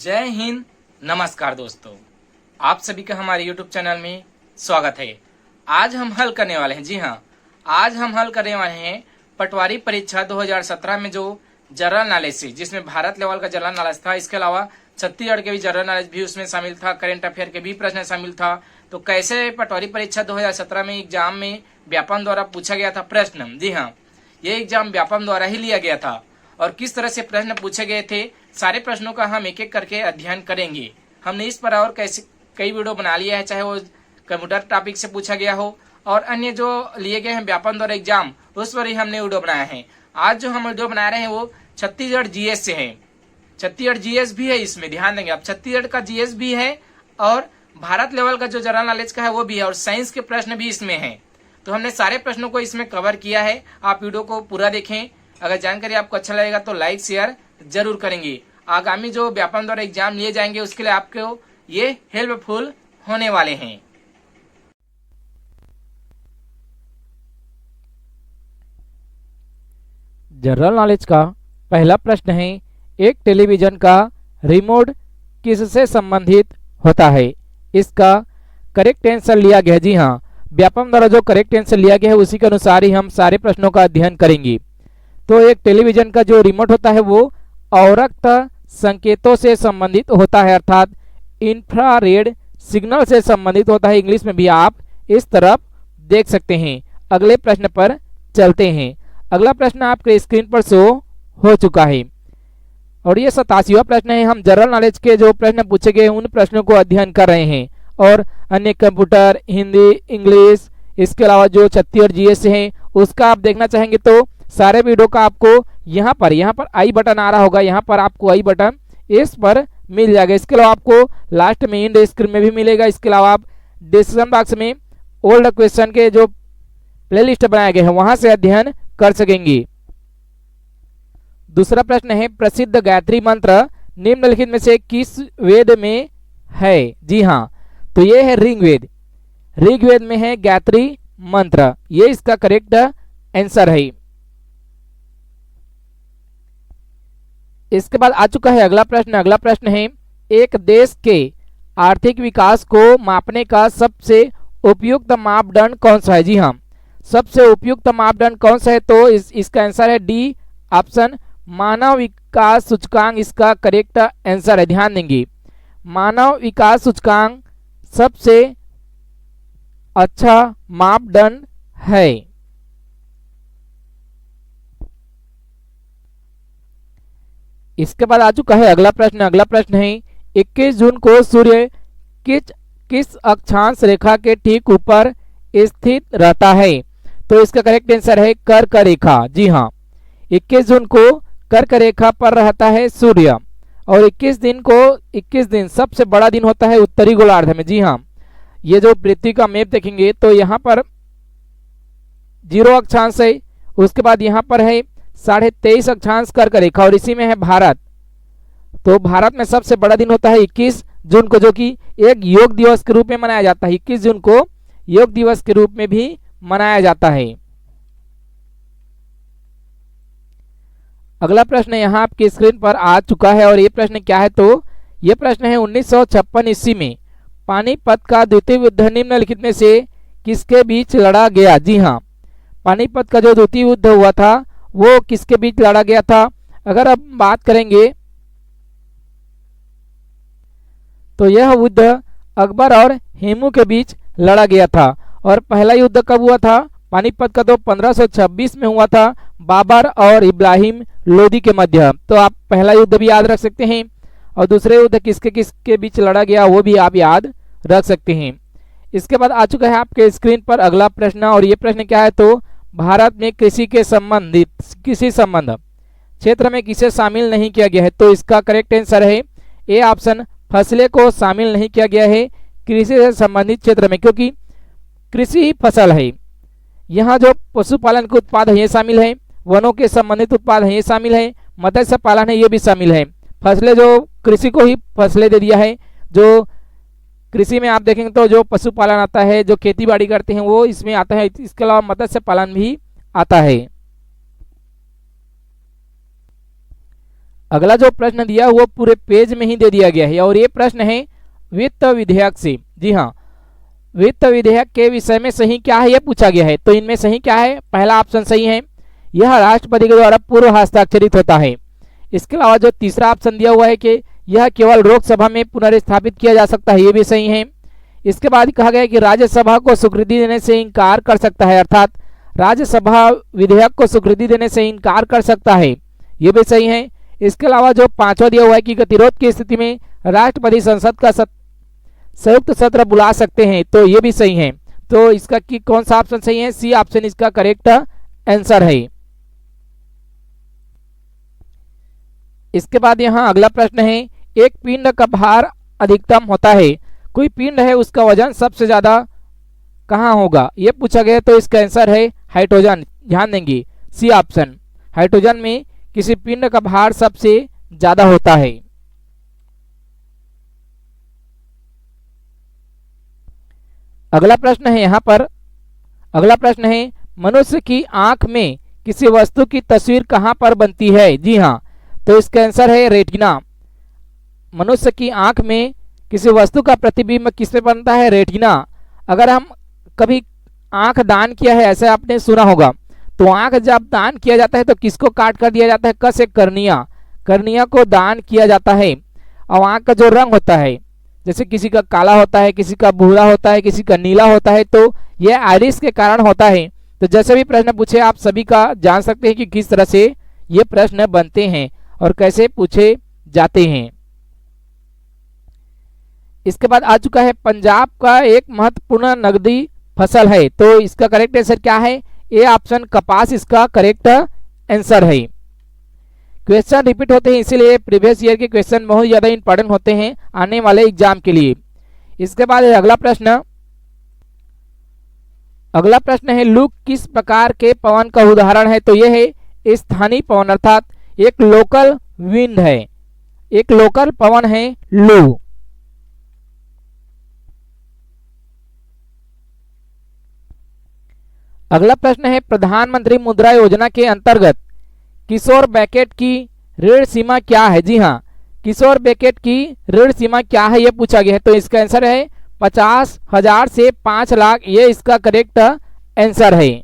जय हिंद। नमस्कार दोस्तों, आप सभी का हमारे YouTube चैनल में स्वागत है। आज हम हल करने वाले हैं, जी हाँ, आज हम हल करने वाले हैं पटवारी परीक्षा 2017 में जो जनरल नॉलेज से, जिसमें भारत लेवल का जनरल नॉलेज था, इसके अलावा छत्तीसगढ़ के भी जनरल नॉलेज भी उसमें शामिल था, करेंट अफेयर के भी प्रश्न शामिल था। तो कैसे पटवारी परीक्षा 2017 में एग्जाम में व्यापम द्वारा पूछा गया था प्रश्न, जी हाँ, ये एग्जाम व्यापम द्वारा ही लिया गया था और किस तरह से प्रश्न पूछे गए थे, सारे प्रश्नों का हम एक एक करके अध्ययन करेंगे। हमने इस पर और कैसे कई वीडियो बना लिया है, चाहे वो कंप्यूटर टॉपिक से पूछा गया हो और अन्य जो लिए गए हैं व्यापम द्वारा एग्जाम, उस पर ही हमने वीडियो बनाया है। आज जो हम वीडियो बना रहे हैं वो छत्तीसगढ़ जीएस से है। छत्तीसगढ़ जीएस भी है, इसमें ध्यान देंगे आप, छत्तीसगढ़ का जीएस भी है और भारत लेवल का जो जनरल नॉलेज का है वो भी है और साइंस के प्रश्न भी इसमें है। तो हमने सारे प्रश्नों को इसमें कवर किया है। आप वीडियो को पूरा देखें। अगर जानकारी आपको अच्छा लगेगा तो लाइक शेयर जरूर करेंगे। आगामी जो व्यापम द्वारा एग्जाम लिए जाएंगे उसके लिए आपको ये हेल्पफुल होने वाले हैं। जनरल नॉलेज का पहला प्रश्न है, एक टेलीविजन का रिमोट किससे संबंधित होता है? इसका करेक्ट आंसर लिया गया, जी हाँ, व्यापम द्वारा जो करेक्ट आंसर लिया गया है उसी के अनुसार ही हम सारे प्रश्नों का अध्ययन करेंगे। तो एक टेलीविजन का जो रिमोट होता है वो अवरक्त संकेतों से संबंधित होता है, अर्थात इंफ्रारेड सिग्नल से संबंधित होता है। इंग्लिश में भी आप इस तरफ देख सकते हैं। अगले प्रश्न पर चलते हैं। अगला प्रश्न आपके स्क्रीन पर शो हो चुका है और ये 87वां प्रश्न है। हम जनरल नॉलेज के जो प्रश्न पूछे गए उन प्रश्नों को अध्ययन कर रहे हैं और अन्य कंप्यूटर, हिंदी, इंग्लिश, इसके अलावा जो छत्तीसगढ़ जीएस है उसका आप देखना चाहेंगे तो सारे वीडियो का आपको यहाँ पर आई बटन आ रहा होगा, यहाँ पर आपको आई बटन इस पर मिल जाएगा। इसके अलावा आपको लास्ट में इंड स्क्रीन में भी मिलेगा। इसके अलावा आप डिस्क्रिप्शन बॉक्स में ओल्ड क्वेश्चन के जो प्लेलिस्ट बनाए गए हैं वहां से अध्ययन कर सकेंगे। दूसरा प्रश्न है, प्रसिद्ध गायत्री मंत्र निम्नलिखित में से किस वेद में है? जी हाँ, तो ये है ऋग्वेद। ऋग्वेद में है गायत्री मंत्र, ये इसका करेक्ट आंसर है। इसके बाद आ चुका है अगला प्रश्न। अगला प्रश्न है, एक देश के आर्थिक विकास को मापने का सबसे उपयुक्त मापदंड कौन सा है? जी हाँ, सबसे उपयुक्त मापदंड कौन सा है? तो इसका आंसर है डी ऑप्शन, मानव विकास सूचकांक इसका करेक्ट आंसर है। ध्यान देंगे, मानव विकास सूचकांक सबसे अच्छा मापदंड है। इसके बाद आ चुका है अगला प्रश्न। अगला प्रश्न है, 21 जून को सूर्य किस अक्षांश रेखा के ठीक ऊपर स्थित रहता है? तो इसका करेक्ट आंसर है कर्क रेखा। जी हाँ, 21 जून को कर्क रेखा पर रहता है सूर्य और 21 दिन सबसे बड़ा दिन होता है उत्तरी गोलार्ध में। जी हाँ, ये जो पृथ्वी का मैप देखेंगे तो यहाँ पर 0 अक्षांश है, उसके बाद यहाँ पर है 23.5 अक्षांश कर्क रेखा और इसी में है भारत। तो भारत में सबसे बड़ा दिन होता है 21 जून को, जो कि एक योग दिवस के रूप में मनाया जाता है। 21 जून को योग दिवस के रूप में भी मनाया जाता है। अगला प्रश्न यहाँ आपकी स्क्रीन पर आ चुका है और ये प्रश्न क्या है? तो ये प्रश्न है, 1956 ईस्वी में पानीपत का द्वितीय युद्ध निम्नलिखित में से किसके बीच लड़ा गया? जी हाँ, पानीपत का जो द्वितीय युद्ध हुआ था वो किसके बीच लड़ा गया था? अगर अब बात करेंगे तो यह युद्ध अकबर और हेमू के बीच लड़ा गया था और पहला युद्ध कब हुआ था? पानीपत का तो 1526 में हुआ था, बाबर और इब्राहिम लोदी के मध्य। तो आप पहला युद्ध भी याद रख सकते हैं और दूसरे युद्ध किसके बीच लड़ा गया वो भी आप याद रख सकते हैं। इसके बाद आ चुका है आपके स्क्रीन पर अगला प्रश्न और ये प्रश्न क्या है? तो भारत में कृषि के संबंधित किसी संबंध क्षेत्र में किसे शामिल नहीं किया गया है? तो इसका करेक्ट आंसर है ए ऑप्शन, फसलें को शामिल नहीं किया गया है कृषि से संबंधित क्षेत्र में, क्योंकि कृषि ही फसल है। यहाँ जो पशुपालन के उत्पाद है ये शामिल है, वनों के संबंधित उत्पाद है ये शामिल है, मत्स्य पालन है ये भी शामिल है। फसलें जो कृषि को ही फसलें दे दिया है। जो कृषि में आप देखेंगे तो जो पशुपालन आता है, जो खेती बाड़ी करते हैं वो इसमें आता है। इसके अलावा मत्स्य पालन भी आता है। अगला जो प्रश्न दिया वो पूरे पेज में ही दे दिया गया है और ये प्रश्न है वित्त विधेयक से। जी हाँ, वित्त विधेयक के विषय में सही क्या है ये पूछा गया है। तो इनमें सही क्या है? पहला ऑप्शन सही है, यह राष्ट्रपति के द्वारा पूर्व हस्ताक्षरित होता है। इसके अलावा जो तीसरा ऑप्शन दिया हुआ है कि यह केवल लोकसभा में पुनर्स्थापित किया जा सकता है, ये भी सही है। इसके बाद कहा गया है कि राज्यसभा को स्वीकृति देने से इनकार कर सकता है, अर्थात राज्यसभा विधेयक को स्वीकृति देने से इनकार कर सकता है, ये भी सही है। इसके अलावा जो पांचवा दिया हुआ है कि गतिरोध की स्थिति में राष्ट्रपति संसद का संयुक्त सत्र बुला सकते हैं, तो ये भी सही है। तो इसका की कौन सा ऑप्शन सही है? सी ऑप्शन इसका करेक्ट आंसर है। इसके बाद यहाँ अगला प्रश्न है, एक पिंड का भार अधिकतम होता है, कोई पिंड है उसका वजन सबसे ज्यादा कहाँ होगा, ये पूछा गया। तो इसका आंसर है हाइड्रोजन। ध्यान देंगे, सी ऑप्शन, हाइड्रोजन में किसी पिंड का भार सबसे ज्यादा होता है। अगला प्रश्न है यहाँ पर, अगला प्रश्न है मनुष्य की आंख में किसी वस्तु की तस्वीर कहाँ पर बनती है? जी हाँ, तो इसका आंसर है रेटिना। मनुष्य की आंख में किसी वस्तु का प्रतिबिंब किसमें बनता है? रेटिना। अगर हम कभी आंख दान किया है, ऐसा आपने सुना होगा, तो आंख जब दान किया जाता है तो किसको काट कर दिया जाता है? क से कर्निया, कर्निया को दान किया जाता है। और आंख का जो रंग होता है, जैसे किसी का काला होता है, किसी का भूरा होता है, किसी का नीला होता है, तो यह आइरिस के कारण होता है। तो जैसे भी प्रश्न पूछे आप सभी का जान सकते हैं कि किस तरह से ये प्रश्न बनते हैं और कैसे पूछे जाते हैं। इसके बाद आ चुका है पंजाब का एक महत्वपूर्ण नकदी फसल है, तो इसका करेक्ट आंसर क्या है? ए ऑप्शन कपास इसका करेक्ट आंसर है। क्वेश्चन रिपीट होते हैं, इसीलिए प्रीवियस ईयर के क्वेश्चन बहुत ज्यादा इंपॉर्टेंट होते हैं आने वाले एग्जाम के लिए। इसके बाद अगला प्रश्न, अगला प्रश्न है लू किस प्रकार के पवन का उदाहरण है? तो यह है स्थानीय पवन, अर्थात एक लोकल विंड है, एक लोकल पवन है लू। अगला प्रश्न है प्रधानमंत्री मुद्रा योजना के अंतर्गत किशोर बैकेट की ऋण सीमा क्या है? जी हाँ, किशोर बैकेट की ऋण सीमा क्या है ये पूछा गया है। तो इसका आंसर है 50,000 से 5 लाख, ये इसका करेक्ट आंसर है।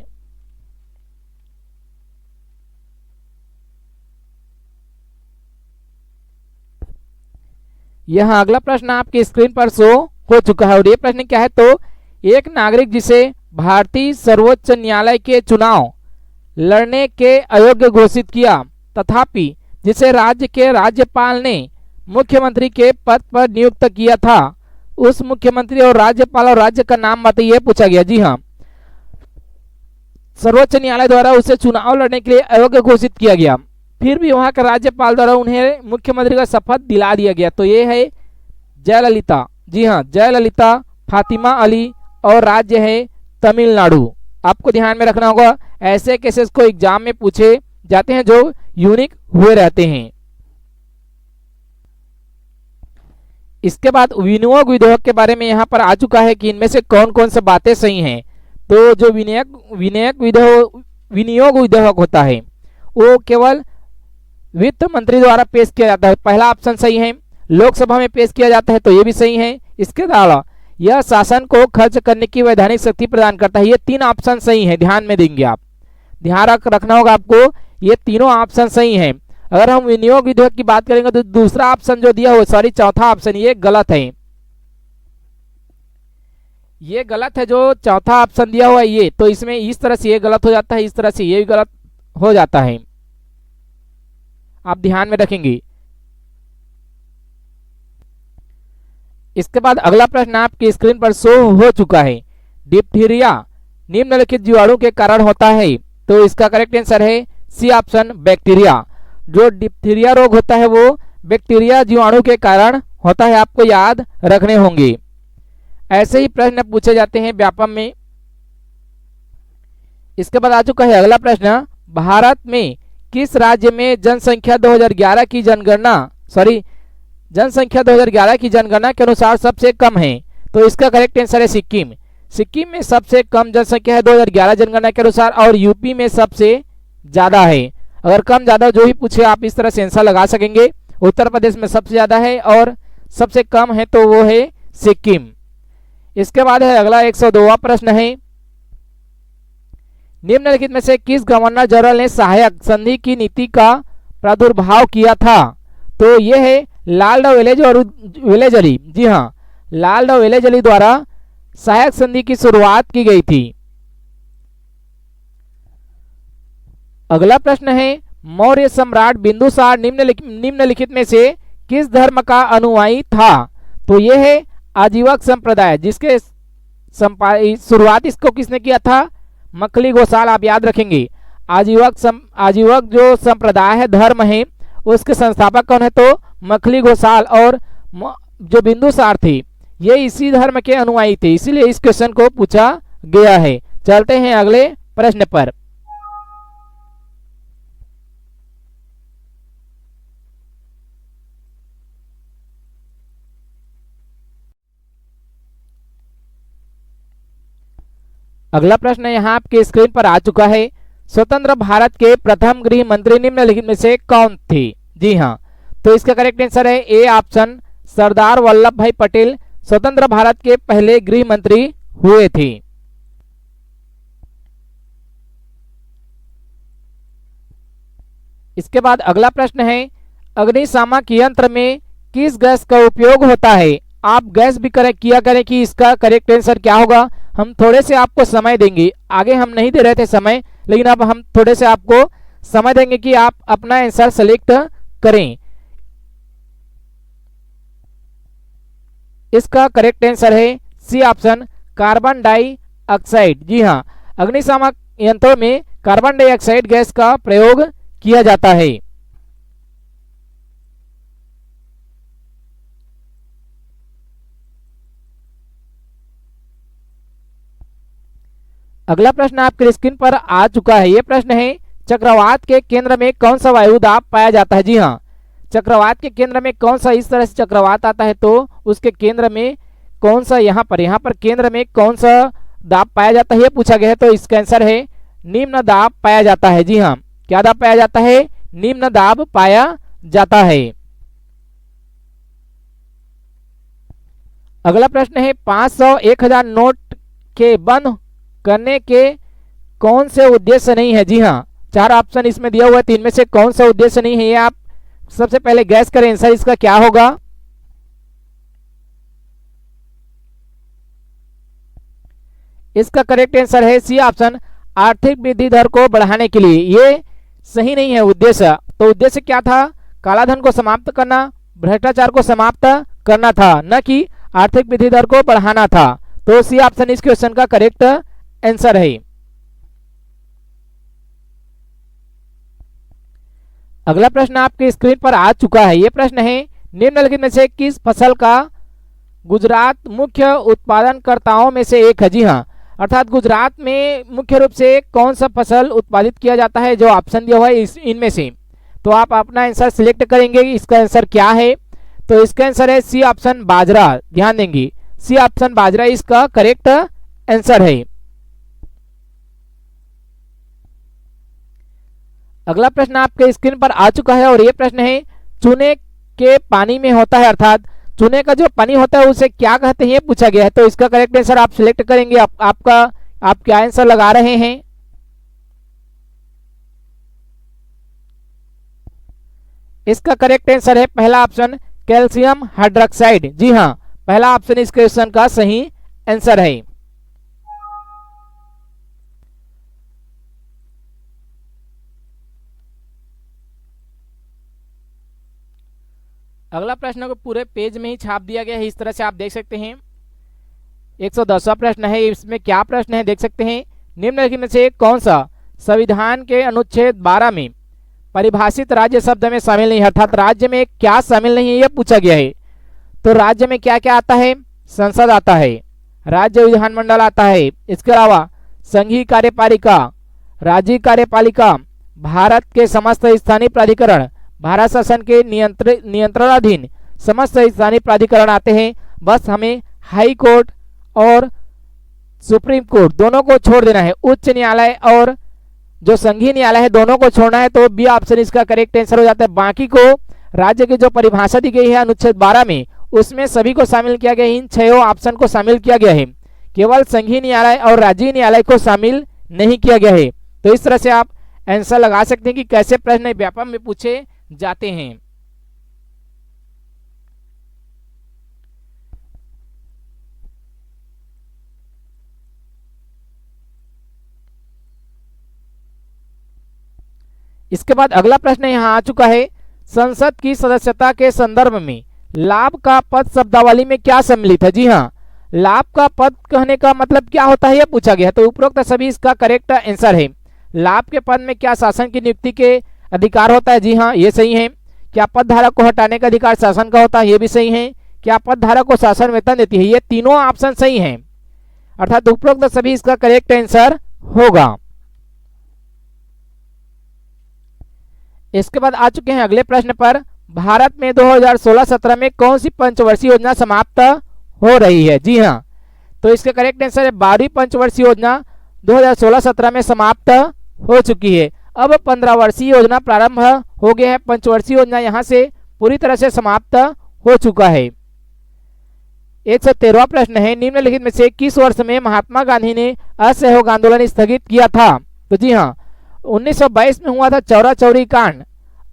यह अगला प्रश्न आपकी स्क्रीन पर शो हो चुका है और ये प्रश्न क्या है? तो एक नागरिक जिसे भारतीय सर्वोच्च न्यायालय के चुनाव लड़ने के अयोग्य घोषित किया, तथापि जिसे राज्य के राज्यपाल ने मुख्यमंत्री के पद पर नियुक्त किया था, उस मुख्यमंत्री और राज्यपाल और राज्य का नाम बताइए पूछा गया। जी हाँ, सर्वोच्च न्यायालय द्वारा उसे चुनाव लड़ने के लिए अयोग्य घोषित किया गया, फिर भी वहां के राज्यपाल द्वारा उन्हें मुख्यमंत्री का शपथ दिला दिया गया। तो ये है जयललिता। जी हाँ, जयललिता फातिमा अली और राज्य है तमिलनाडु। आपको ध्यान में रखना होगा, ऐसे केसेस को एग्जाम में पूछे जाते हैं जो यूनिक हुए रहते हैं। इसके बाद विनियोग विधेयक के बारे में यहाँ पर आ चुका है कि इनमें से कौन कौन सी बातें सही हैं। तो जो विनियोग विधेयक होता है वो केवल वित्त मंत्री द्वारा पेश किया जाता है, पहला ऑप्शन सही है। लोकसभा में पेश किया जाता है, तो ये भी सही है। इसके अलावा यह शासन को खर्च करने की वैधानिक शक्ति प्रदान करता है, ये 3 ऑप्शन सही है। ध्यान में देंगे आप, ध्यान रखना होगा आपको, ये तीनों ऑप्शन सही हैं। अगर हम विनियोग विधेयक की बात करेंगे तो दूसरा ऑप्शन जो दिया हुआ, सॉरी चौथा ऑप्शन, ये गलत है, ये गलत है। जो चौथा ऑप्शन दिया हुआ है ये, तो इसमें इस तरह से ये गलत हो जाता है, इस तरह से ये भी गलत हो जाता है, आप ध्यान में रखेंगे। इसके बाद अगला प्रश्न आपकी स्क्रीन पर शो हो चुका है, डिप्थीरिया निम्नलिखित जीवाणु के कारण होता है। तो इसका करेक्ट आंसर है सी ऑप्शन बैक्टीरिया। जो डिप्थीरिया रोग होता है वो बैक्टीरिया जीवाणु के कारण होता है, आपको याद रखने होंगे। ऐसे ही प्रश्न पूछे जाते हैं व्यापम में। इसके बाद आ चुका है अगला प्रश्न, भारत में किस राज्य में जनसंख्या 2011 की जनगणना के अनुसार सबसे कम है? तो इसका करेक्ट आंसर है सिक्किम। सिक्किम में सबसे कम जनसंख्या है 2011 जनगणना के अनुसार, और यूपी में सबसे ज्यादा है। अगर कम ज़्यादा जो भी पूछे आप इस तरह से आंसर लगा सकेंगे। उत्तर प्रदेश में सबसे ज़्यादा है और सबसे कम है तो वो है सिक्किम। इसके बाद है अगला 102वां प्रश्न है, निम्नलिखित में से किस गवर्नर जनरल ने सहायक संधि की नीति का प्रादुर्भाव किया था? तो ये है लॉर्ड वेलेजली। जी हाँ, लॉर्ड वेलेजली द्वारा सहायक संधि की शुरुआत की गई थी। अगला प्रश्न है, मौर्य सम्राट बिंदुसार निम्नलिखित में से किस धर्म का अनुयायी था? तो यह है आजीवक संप्रदाय, जिसके शुरुआत इसको किसने किया था? मखली घोषाल। आप याद रखेंगे आजीवक जो संप्रदाय है, धर्म है, उसके संस्थापक कौन है? तो मखली घोषाल। और जो बिंदुसार थे ये इसी धर्म के अनुयायी थे, इसीलिए इस क्वेश्चन को पूछा गया है। चलते हैं अगले प्रश्न पर। अगला प्रश्न यहाँ आपके स्क्रीन पर आ चुका है, स्वतंत्र भारत के प्रथम गृह मंत्री निम्नलिखित में से कौन थे? जी हाँ, तो इसका करेक्ट आंसर है ए ऑप्शन, सरदार वल्लभ भाई पटेल स्वतंत्र भारत के पहले गृह मंत्री हुए थे। इसके बाद अगला प्रश्न है, अग्निशामक यंत्र में किस गैस का उपयोग होता है? आप गैस भी किया करें कि इसका करेक्ट आंसर क्या होगा। हम थोड़े से आपको समय देंगे, आगे हम नहीं दे रहे थे समय, लेकिन अब हम थोड़े से आपको समय देंगे कि आप अपना आंसर सेलेक्ट करें। इसका करेक्ट आंसर है सी ऑप्शन, कार्बन डाइऑक्साइड। जी हाँ, अग्निशामक यंत्रों में कार्बन डाइऑक्साइड गैस का प्रयोग किया जाता है। अगला प्रश्न आपके स्क्रीन पर आ चुका है। यह प्रश्न है, चक्रवात के केंद्र में कौन सा वायुदाब पाया जाता है? जी हाँ, चक्रवात के केंद्र में कौन सा इस तरह से चक्रवात आता है तो उसके केंद्र में कौन सा, यहाँ पर केंद्र में कौन सा दाब पाया जाता है ये पूछा गया है। तो इसका आंसर है निम्न दाब पाया जाता है। जी हाँ, क्या दाब पाया जाता है? निम्न दाब पाया जाता है। अगला प्रश्न है, 500 1000 नोट के बंद करने के कौन से उद्देश्य नहीं है? जी हाँ, 4 ऑप्शन इसमें दिया हुआ है, 3 में से कौन सा उद्देश्य नहीं है ये आप सबसे पहले गैस करें, आंसर इसका क्या होगा। इसका करेक्ट आंसर है सी ऑप्शन, आर्थिक वृद्धि दर को बढ़ाने के लिए। ये सही नहीं है उद्देश्य। तो उद्देश्य क्या था? काला धन को समाप्त करना, भ्रष्टाचार को समाप्त करना था, न कि आर्थिक वृद्धि दर को बढ़ाना था। तो सी ऑप्शन इस क्वेश्चन का करेक्ट आंसर है। अगला प्रश्न आपके स्क्रीन पर आ चुका है। यह प्रश्न है, निम्नलिखित में से किस फसल का गुजरात मुख्य उत्पादनकर्ताओं में से एक है? जी हाँ, अर्थात गुजरात में मुख्य रूप से कौन सा फसल उत्पादित किया जाता है जो ऑप्शन दिया हुआ है इनमें से। तो आप अपना आंसर सिलेक्ट करेंगे, इसका आंसर क्या है। तो इसका आंसर है सी ऑप्शन, बाजरा। ध्यान देंगे, सी ऑप्शन बाजरा इसका करेक्ट आंसर है। अगला प्रश्न आपके स्क्रीन पर आ चुका है और यह प्रश्न है, चूने के पानी में होता है, अर्थात चूने का जो पानी होता है उसे क्या कहते हैं ये पूछा गया है। तो इसका करेक्ट आंसर आप सिलेक्ट करेंगे। आप क्या आंसर लगा रहे हैं। इसका करेक्ट आंसर है पहला ऑप्शन, कैल्शियम हाइड्रोक्साइड। जी हाँ, पहला ऑप्शन इस क्वेश्चन का सही आंसर है। अगला प्रश्न को पूरे पेज में ही छाप दिया गया है, इस तरह से आप देख सकते हैं। 110वां प्रश्न है, इसमें क्या प्रश्न है देख सकते हैं। निम्नलिखित में से कौन सा संविधान के अनुच्छेद 12 में परिभाषित राज्य शब्द में शामिल नहीं है, अर्थात राज्य में क्या शामिल नहीं है यह पूछा गया है। तो राज्य में क्या क्या आता है? संसद आता है, राज्य विधानमंडल आता है, इसके अलावा संघीय कार्यपालिका, राज्य कार्यपालिका, भारत के समस्त स्थानीय प्राधिकरण, भारत शासन के नियंत्रणाधीन समस्त स्थानीय प्राधिकरण आते हैं। बस हमें हाई कोर्ट और सुप्रीम कोर्ट दोनों को छोड़ देना है। उच्च न्यायालय और जो संघीय न्यायालय है दोनों को छोड़ना है तो बी ऑप्शन इसका करेक्ट आंसर हो जाता है। बाकी को राज्य की जो परिभाषा दी गई है अनुच्छेद 12 में, उसमें सभी को शामिल किया गया है। इन 6 ऑप्शन को शामिल किया गया है, केवल संघीय न्यायालय और राज्य न्यायालय को शामिल नहीं किया गया है। तो इस तरह से आप आंसर लगा सकते हैं कि कैसे प्रश्न व्यापक में पूछे जाते हैं। इसके बाद अगला प्रश्न यहाँ आ चुका है, संसद की सदस्यता के संदर्भ में लाभ का पद शब्दावली में क्या सम्मिलित है। जी हाँ, लाभ का पद कहने का मतलब क्या होता है यह पूछा गया है। तो उपरोक्त सभी इसका करेक्ट आंसर है। लाभ के पद में क्या शासन की नियुक्ति के अधिकार होता है। जी हाँ, ये सही है। क्या पद धारक को हटाने का अधिकार शासन का होता है, ये भी सही है। क्या पद धारक को शासन वेतन देती है, ये तीनों ऑप्शन सही हैं, अर्थात उपरोक्त सभी इसका करेक्ट आंसर होगा। इसके बाद आ चुके हैं अगले प्रश्न पर, भारत में 2016-17 में कौन सी पंचवर्षीय योजना समाप्त हो रही है। जी हाँ, तो इसका करेक्ट आंसर है 12वीं पंचवर्षीय योजना 2016-17 में समाप्त हो चुकी है। अब 15 वर्षीय योजना प्रारंभ हो गया है। पंचवर्षीय योजना यहाँ से पूरी तरह से समाप्त हो चुका है। 113वां प्रश्न है, निम्नलिखित में से किस वर्ष में महात्मा गांधी ने असहयोग आंदोलन स्थगित किया था। तो जी हाँ, 1922 में हुआ था चौरा चौरी कांड।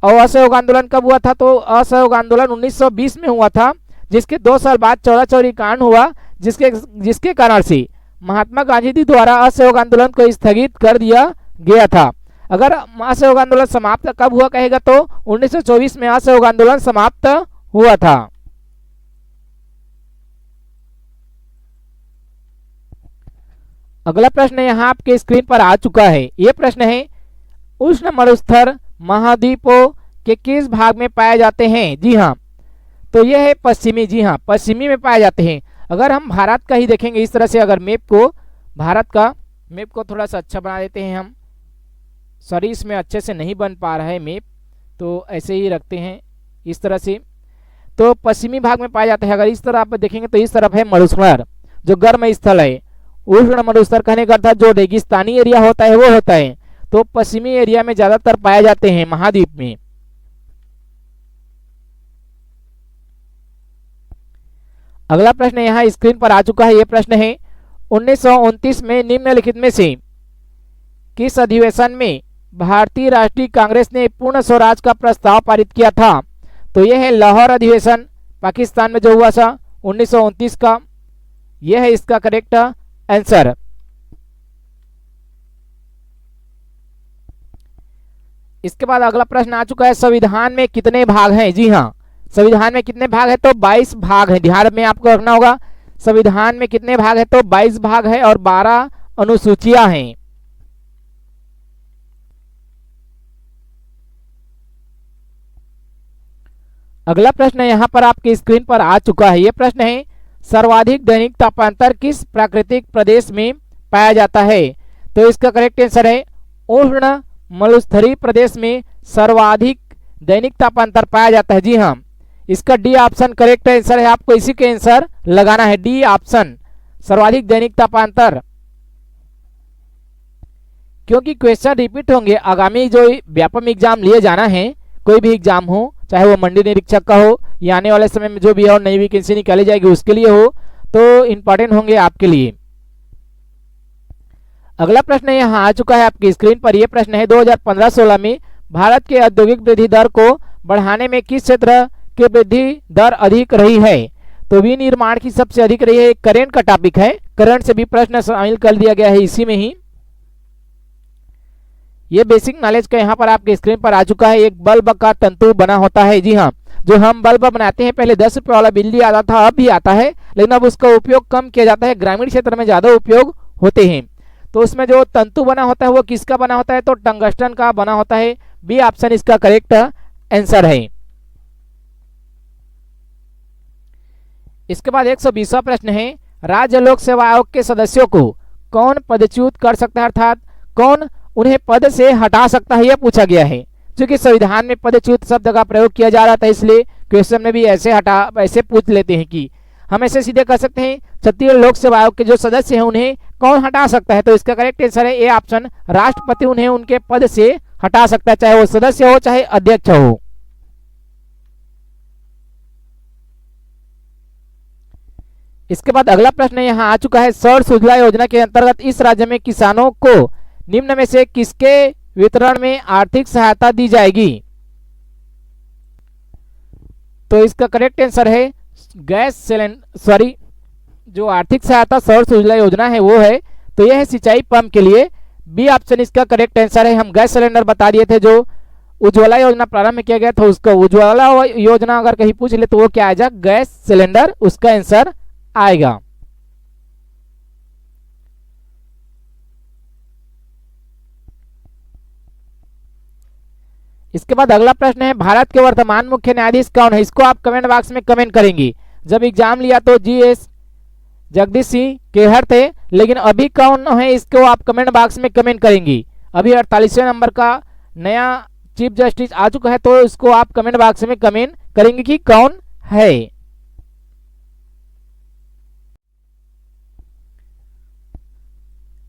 और असहयोग आंदोलन कब हुआ था, तो असहयोग आंदोलन 1920 में हुआ था, जिसके 2 साल बाद चौरा चौरी कांड हुआ, जिसके कारण से महात्मा गांधी जी द्वारा असहयोग आंदोलन को स्थगित कर दिया गया था। अगर असहयोग आंदोलन समाप्त कब हुआ कहेगा तो 1924 में असहयोग आंदोलन समाप्त हुआ था। अगला प्रश्न यहाँ आपके स्क्रीन पर आ चुका है। यह प्रश्न है, उष्ण मरुस्थल महाद्वीपों के किस भाग में पाए जाते हैं। जी हाँ, तो यह है पश्चिमी। जी हाँ, पश्चिमी में पाए जाते हैं। अगर हम भारत का ही देखेंगे इस तरह से, अगर मैप को, भारत का मैप को थोड़ा सा अच्छा बना देते हैं हम, सॉरी इसमें अच्छे से नहीं बन पा रहा है मैप, तो ऐसे ही रखते हैं इस तरह से। तो पश्चिमी भाग में पाए जाते हैं। अगर इस तरह आप देखेंगे तो इस तरफ है मरुस्थल, जो गर्म स्थल है। उष्ण मरुस्थल कहने का अर्थात जो रेगिस्तानी एरिया होता है वो होता है। तो पश्चिमी एरिया में ज्यादातर पाए जाते हैं महाद्वीप में। अगला प्रश्न यहाँ स्क्रीन पर आ चुका है। यह प्रश्न है, 1929 में निम्नलिखित में से किस अधिवेशन में भारतीय राष्ट्रीय कांग्रेस ने पूर्ण स्वराज का प्रस्ताव पारित किया था। तो यह है लाहौर अधिवेशन, पाकिस्तान में जो हुआ था 1929 का। यह है इसका करेक्ट आंसर। इसके बाद अगला प्रश्न आ चुका है, संविधान में कितने भाग हैं। जी हाँ, संविधान में कितने भाग है, तो 22 भाग है। ध्यान में आपको रखना होगा, संविधान में कितने भाग है, तो 22 भाग है और 12 अनुसूचियां हैं। अगला प्रश्न यहाँ पर आपके स्क्रीन पर आ चुका है। यह प्रश्न है, सर्वाधिक दैनिक तापांतर किस प्राकृतिक प्रदेश में पाया जाता है। तो इसका करेक्ट आंसर है, उष्ण मरुस्थलीय प्रदेश में सर्वाधिक दैनिक तापांतर पाया जाता है। जी हाँ, इसका डी ऑप्शन करेक्ट आंसर है। आपको इसी के आंसर लगाना है, डी ऑप्शन, सर्वाधिक दैनिक तापांतर। क्योंकि क्वेश्चन रिपीट होंगे, आगामी जो व्यापक एग्जाम लिए जाना है, कोई भी एग्जाम हो, चाहे वो मंडी निरीक्षक का हो या आने वाले समय में जो भी और नई वैकेंसी निकाली जाएगी उसके लिए हो, तो इंपॉर्टेंट होंगे आपके लिए। अगला प्रश्न यहाँ आ चुका है आपकी स्क्रीन पर। यह प्रश्न है, 2015-16 में भारत के औद्योगिक वृद्धि दर को बढ़ाने में किस क्षेत्र की वृद्धि दर अधिक रही है। तो विनिर्माण की सबसे अधिक रही है। करंट का टॉपिक है, करंट से भी प्रश्न शामिल कर दिया गया है इसी में ही। ये बेसिक नॉलेज का यहाँ पर आपके स्क्रीन पर आ चुका है। एक बल्ब का तंतु बना होता है। जी हाँ, जो हम बल्ब बनाते हैं, पहले 10 रुपये वाला बिजली आता था, अब भी आता है, लेकिन अब उसका उपयोग कम किया जाता है, ग्रामीण क्षेत्र में ज्यादा उपयोग होते हैं। तो उसमें जो तंतु बना होता है वो किसका बना होता है, तो टंगस्टन का बना होता है। बी ऑप्शन इसका करेक्ट आंसर है। इसके बाद 120वां प्रश्न है, राज्य लोक सेवा आयोग के सदस्यों को कौन पदच्युत कर सकता है, अर्थात कौन उन्हें पद से हटा सकता है, यह पूछा गया है। क्योंकि संविधान में पदच्युत शब्द का प्रयोग किया जा रहा था, इसलिए क्वेश्चन में भी ऐसे पूछ लेते हैं कि हम ऐसे सीधे कर सकते हैं, छत्तीसगढ़ लोक सेवा आयोग के जो सदस्य हैं उन्हें कौन हटा सकता है? तो इसका करेक्ट आंसर है ए ऑप्शन, राष्ट्रपति उन्हें उनके पद से हटा सकता है, चाहे वो सदस्य हो चाहे अध्यक्ष हो। इसके बाद अगला प्रश्न यहाँ आ चुका है, सौर सूजला योजना के अंतर्गत इस राज्य में किसानों को निम्न में से किसके वितरण में आर्थिक सहायता दी जाएगी? तो इसका करेक्ट आंसर है गैस सिलेंडर, सॉरी, जो आर्थिक सहायता सौर सूजला योजना है वो है, तो यह है सिंचाई पंप के लिए। बी ऑप्शन इसका करेक्ट आंसर है। हम गैस सिलेंडर बता दिए थे, जो उज्ज्वला योजना प्रारंभ में किया गया था उसका उज्ज्वला योजना अगर कहीं पूछ ले तो वो क्या आएगा? गैस सिलेंडर उसका आंसर आएगा। इसके बाद अगला प्रश्न है, भारत के वर्तमान मुख्य न्यायाधीश कौन है? इसको आप कमेंट बॉक्स में कमेंट करेंगे। जब एग्जाम लिया तो GS जगदीश सिंह केहर थे, लेकिन अभी कौन है इसको आप कमेंट बॉक्स में कमेंट करेंगे। अभी 48वें नंबर का नया चीफ जस्टिस आ चुका है, तो इसको आप कमेंट बॉक्स में कमेंट करेंगे कि कौन है।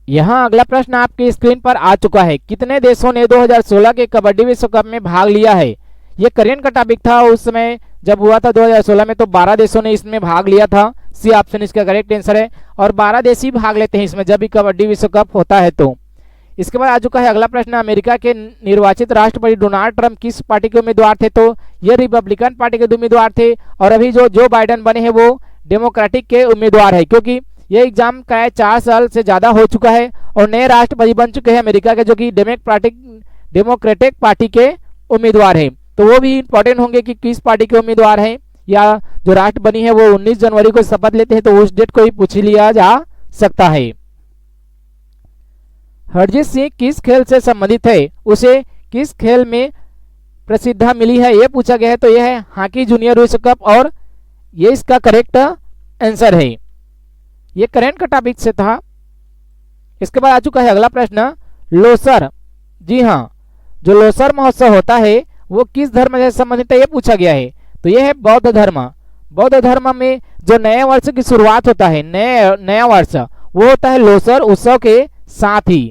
यहाँ अगला प्रश्न आपकी स्क्रीन पर आ चुका है, कितने देशों ने 2016 के कबड्डी विश्व कप में भाग लिया है? ये कोरियन का टॉपिक था उस समय जब हुआ था 2016 में, तो 12 देशों ने इसमें भाग लिया था। सी ऑप्शन इसका करेक्ट आंसर है, और 12 देश ही भाग लेते हैं इसमें जब भी कबड्डी विश्व कप होता है। तो इसके बाद आ चुका है अगला प्रश्न, अमेरिका के निर्वाचित राष्ट्रपति डोनाल्ड ट्रंप किस पार्टी के उम्मीदवार थे? तो ये रिपब्लिकन पार्टी के उम्मीदवार थे, और अभी जो बाइडेन बने हैं वो डेमोक्रेटिक के उम्मीदवार है, क्योंकि ये एग्जाम का 4 साल से ज्यादा हो चुका है और नए राष्ट्रपति बन चुके हैं अमेरिका के, जो कि डेमोक्रेटिक पार्टी के उम्मीदवार हैं। तो वो भी इंपॉर्टेंट होंगे कि किस पार्टी के उम्मीदवार हैं, या जो राष्ट्र बनी है वो 19 जनवरी को शपथ लेते हैं, तो उस डेट को ही पूछ लिया जा सकता है। हरजीत सिंह किस खेल से संबंधित है? उसे किस खेल में प्रसिद्धि मिली है, ये पूछा गया है। तो यह है हॉकी जूनियर विश्व कप, और ये इसका करेक्ट आंसर है। ये करंट का टॉपिक से था। इसके बाद आ चुका है अगला प्रश्न, लोसर, जी हाँ, जो लोसर महोत्सव होता है वो किस धर्म से संबंधित है, ये पूछा गया है। तो ये है बौद्ध धर्म। बौद्ध धर्म में जो नए वर्ष की शुरुआत होता है, नया वर्ष, वो होता है लोसर उत्सव के साथ ही।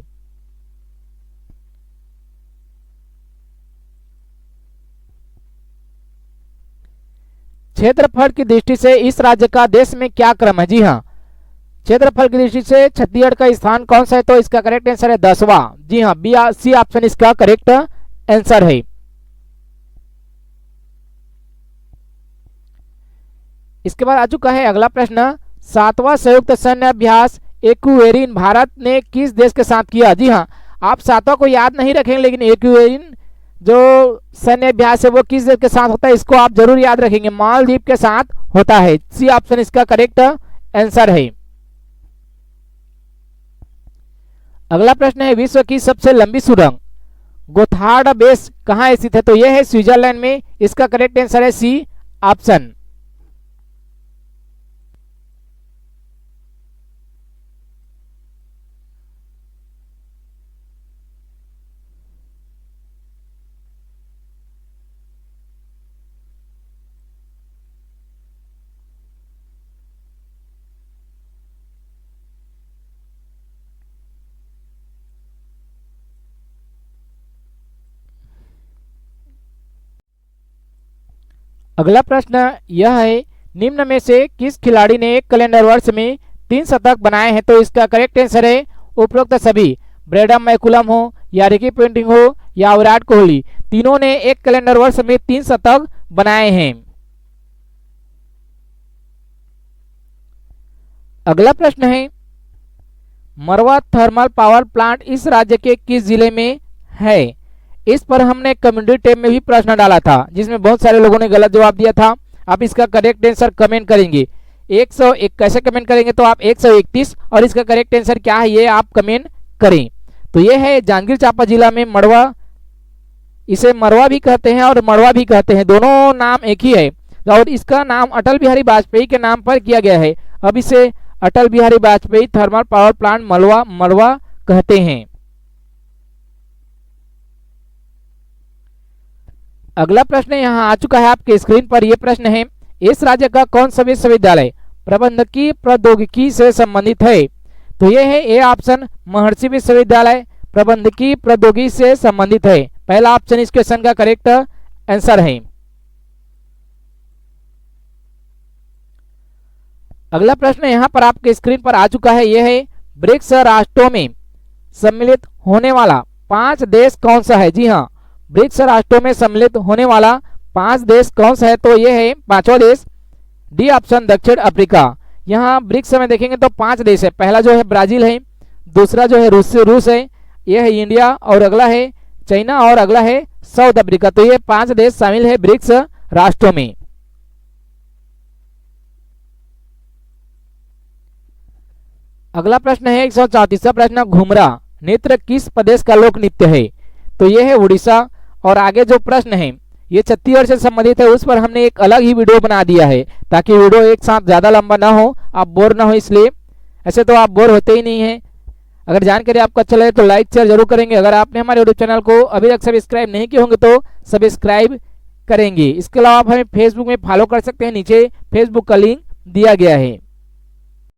क्षेत्रफल की दृष्टि से इस राज्य का देश में क्या क्रम है? जी हाँ, क्षेत्रफल की दृष्टि से छत्तीसगढ़ का स्थान कौन सा है? तो इसका करेक्ट आंसर है 10वां। जी हाँ, सी ऑप्शन इसका करेक्ट आंसर है। इसके बाद आ चुका है अगला प्रश्न, 7वां संयुक्त सैन्य अभ्यास एक्वेरिन भारत ने किस देश के साथ किया? जी हाँ, आप 7वां को याद नहीं रखेंगे, लेकिन एक्वेरिन जो सैन्य अभ्यास है वो किस देश के साथ होता है इसको आप जरूर याद रखेंगे, मालदीव के साथ होता है। सी ऑप्शन इसका करेक्ट आंसर है। अगला प्रश्न है, विश्व की सबसे लंबी सुरंग गोथार्ड बेस कहाँ स्थित है? तो यह है स्विट्जरलैंड में। इसका करेक्ट आंसर है सी ऑप्शन। अगला प्रश्न यह है, निम्न में से किस खिलाड़ी ने एक कैलेंडर वर्ष में 3 शतक बनाए हैं? तो इसका करेक्ट आंसर है उपरोक्त सभी। ब्रेडम मैकुलम हो या रिकी पेंटिंग हो या विराट कोहली, तीनों ने एक कैलेंडर वर्ष में 3 शतक बनाए हैं। अगला प्रश्न है, मरवा थर्मल पावर प्लांट इस राज्य के किस जिले में है? इस पर हमने कम्युनिटी टैब में भी प्रश्न डाला था, जिसमें बहुत सारे लोगों ने गलत जवाब दिया था। आप इसका करेक्ट आंसर कमेंट करेंगे। 101 कैसे कमेंट करेंगे? तो आप 131, और इसका करेक्ट आंसर क्या है ये आप कमेंट करें। तो ये है जांजगीर चांपा जिला में मड़वा, इसे मरवा भी कहते हैं और मड़वा भी कहते हैं, दोनों नाम एक ही है। और इसका नाम अटल बिहारी वाजपेयी के नाम पर किया गया है। अब इसे Atal Bihari Vajpayee thermal power plant Marwa कहते हैं। अगला प्रश्न यहाँ आ चुका है आपके स्क्रीन पर। यह प्रश्न है, इस राज्य का कौन सा विश्वविद्यालय प्रबंधकीय प्रौद्योगिकी से संबंधित है? तो ये है ए ऑप्शन, महर्षि विश्वविद्यालय प्रबंधकीय प्रौद्योगिकी से संबंधित है। पहला ऑप्शन इस क्वेश्चन का करेक्ट आंसर है। अगला प्रश्न यहाँ पर आपके स्क्रीन पर आ चुका है। यह है ब्रिक्स राष्ट्रों में सम्मिलित होने वाला 5 देश कौन सा है। जी हाँ, ब्रिक्स राष्ट्रों में सम्मिलित होने वाला 5 देश कौन सा है, तो यह है 5वां देश, डी ऑप्शन दक्षिण अफ्रीका। यहाँ ब्रिक्स में देखेंगे तो 5 देश है। पहला जो है ब्राजील है, दूसरा जो है रूस है, यह है इंडिया, और अगला है चाइना, और अगला है साउथ अफ्रीका। तो ये 5 देश शामिल है ब्रिक्स राष्ट्रों में। अगला प्रश्न है 134वां प्रश्न, घुमरा नृत्य किस प्रदेश का लोक नृत्य है। तो यह है उड़ीसा। और आगे जो प्रश्न है ये छत्तीसगढ़ से संबंधित है, उस पर हमने एक अलग ही वीडियो बना दिया है ताकि वीडियो एक साथ ज्यादा लंबा ना हो, आप बोर ना हो, इसलिए। ऐसे तो आप बोर होते ही नहीं है। अगर जानकारी आपको अच्छा लगे तो लाइक शेयर जरूर करेंगे। अगर आपने हमारे यूट्यूब चैनल को अभी तक सब्सक्राइब नहीं किए होंगे तो सब्सक्राइब करेंगे। इसके अलावा आप हमें फेसबुक में फॉलो कर सकते हैं, नीचे फेसबुक का लिंक दिया गया है।